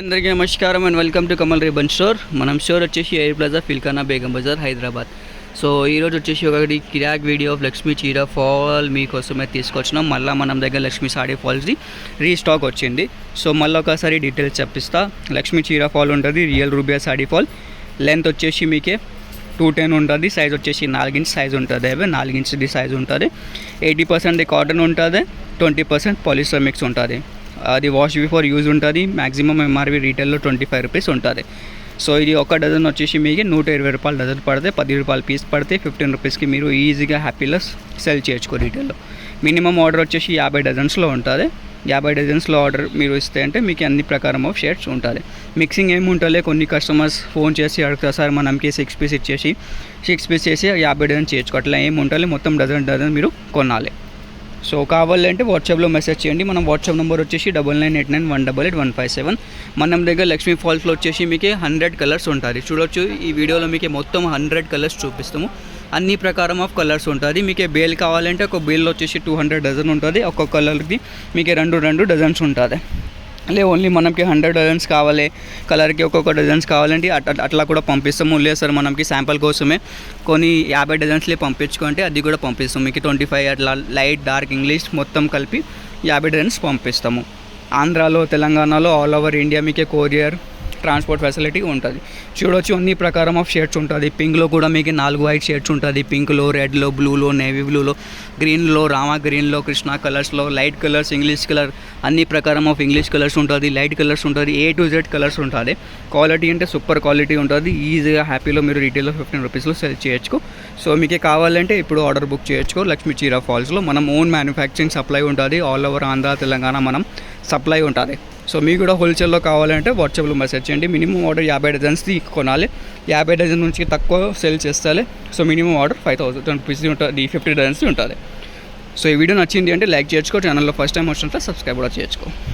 అందరికీ నమస్కారం and welcome to Kamal ribbon store. మనం స్టోర్ వచ్చేసి air plaza Feelkhana Begum Bazar Hyderabad. So ఈరోజు వచ్చేసి ఒకటి కిరాక్ వీడియో ఆఫ్ లక్ష్మీ చీర ఫాల్ మీకోసమే తీసుకొచ్చినాం. మళ్ళీ మనం దగ్గర లక్ష్మీ సాడీ ఫాల్స్ది రీస్టాక్ వచ్చింది. సో మళ్ళీ ఒకసారి డీటెయిల్స్ చెప్పిస్తా. లక్ష్మీ చీర ఫాల్ ఉంటుంది, రియల్ రూబియా సాడీ ఫాల్. లెంత్ వచ్చేసి మీకే 210 ఉంటుంది, సైజ్ వచ్చేసి 4 ఇంచ్ సైజ్ ఉంటుంది. 4 ఇంచ్ది సైజ్ ఉంటుంది. 80% కాటన్ ఉంటుంది, 20% పాలిస్టర్ మిక్స్ ఉంటుంది. అది వాష్ బిఫోర్ యూజ్ ఉంటుంది. మ్యాక్సిమం ఎంఆర్పి రీటైల్లో 25 రూపీస్ ఉంటుంది. సో ఇది ఒక డజన్ వచ్చేసి మీకు 120 రూపాయలు డజన్ పడితే 10 రూపాయలు పీస్ పడితే 15 రూపీస్కి మీరు ఈజీగా హ్యాపీగా సెల్ చేయొచ్చు రీటైల్లో. మినిమం ఆర్డర్ వచ్చేసి 50 డజన్స్లో ఉంటుంది. 50 డజన్స్లో ఆర్డర్ మీరు ఇస్తే అంటే మీకు అన్ని ప్రకారం ఆఫ్ షేడ్స్ ఉంటుంది. మిక్సింగ్ ఏమి ఉంటుంది, కొన్ని కస్టమర్స్ ఫోన్ చేసి అడుగుతారు సార్ మనకి 6 పీస్ ఇచ్చేసి 6 పీస్ చేసి 50 డజన్ చేయొచ్చు. అట్లా ఏమి ఉంటుంది, మొత్తం డజన్ మీరు కొనాలి. సో కావాలంటే వాట్సాప్లో మెసేజ్ చేయండి. మనం వాట్సాప్ నెంబర్ వచ్చేసి 9989188157. మనం దగ్గర లక్ష్మీ ఫాల్స్లో వచ్చేసి మీకు 100 కలర్స్ ఉంటుంది. చూడొచ్చు ఈ వీడియోలో మీకు మొత్తం 100 కలర్స్ చూపిస్తాము. అన్ని ప్రకారం ఆఫ్ కలర్స్ ఉంటుంది. మీకు బేల్ కావాలంటే ఒక బేల్లో వచ్చేసి 200 డజన్ ఉంటుంది. ఒక్కొక్క కలర్కి మీకు రెండు డజన్స్ ఉంటుంది. ఓన్లీ మనకి 100 డజన్స్ కావాలి, కలర్కి ఒక్కొక్క డజన్స్ కావాలంటే అట్లా కూడా పంపిస్తాము. లేదు సార్ మనకి శాంపుల్ కోసమే కొన్ని 50 డజన్స్లే పంపించుకుంటే అది కూడా పంపిస్తాము. మీకు 25 అట్లా లైట్ డార్క్ ఇంగ్లీష్ మొత్తం కలిపి 50 డజన్స్ పంపిస్తాము. ఆంధ్రాలో తెలంగాణలో ఆల్ ఓవర్ ఇండియా మీకు కొరియర్ ట్రాన్స్పోర్ట్ ఫెసిలిటీ ఉంటుంది. చూడొచ్చు అన్ని ప్రకారం ఆఫ్ షేడ్స్ ఉంటుంది. పింక్లో కూడా మీకు 4 వైట్ షేడ్స్ ఉంటుంది. పింక్లో, రెడ్లో, బ్లూలో, నేవీ బ్లూలో, గ్రీన్లో, రామా గ్రీన్లో, కృష్ణా కలర్స్లో, లైట్ కలర్స్, ఇంగ్లీష్ కలర్ అన్ని ప్రకారం ఆఫ్ ఇంగ్లీష్ కలర్స్ ఉంటుంది, లైట్ కలర్స్ ఉంటుంది, A to Z కలర్స్ ఉంటుంది. క్వాలిటీ అంటే సూపర్ క్వాలిటీ ఉంటుంది. ఈజీగా హ్యాపీలో మీరు రీటైల్లో 15 రూపీస్లో సెల్ చేయొచ్చు. సో మీకు కావాలంటే ఇప్పుడు ఆర్డర్ బుక్ చేయొచ్చు. లక్ష్మీ చీర ఫాల్స్లో మనం ఓన్ మ్యానుఫ్యాక్చరింగ్ సప్లై ఉంటుంది. ఆల్ ఓవర్ ఆంధ్ర తెలంగాణ మనం సప్లై ఉంటుంది. సో మీకు కూడా హోల్సేల్లో కావాలంటే వాట్సాప్లో మెసేజ్ చేయండి. మినిమం ఆర్డర్ 50 డజన్స్ది కొనాలి. 50 డజన్ నుంచి తక్కువ సెల్ చేస్తే సో మినిమం ఆర్డర్ 5000 రూపీస్ ఉంటుంది, 50 డజన్స్ ఉంటుంది. సో ఈ వీడియో నచ్చింది అంటే లైక్ చేసుకో, ఛానల్లో ఫస్ట్ టైం వచ్చినట్లయితే సబ్స్క్రైబ్ కూడా చేసుకో.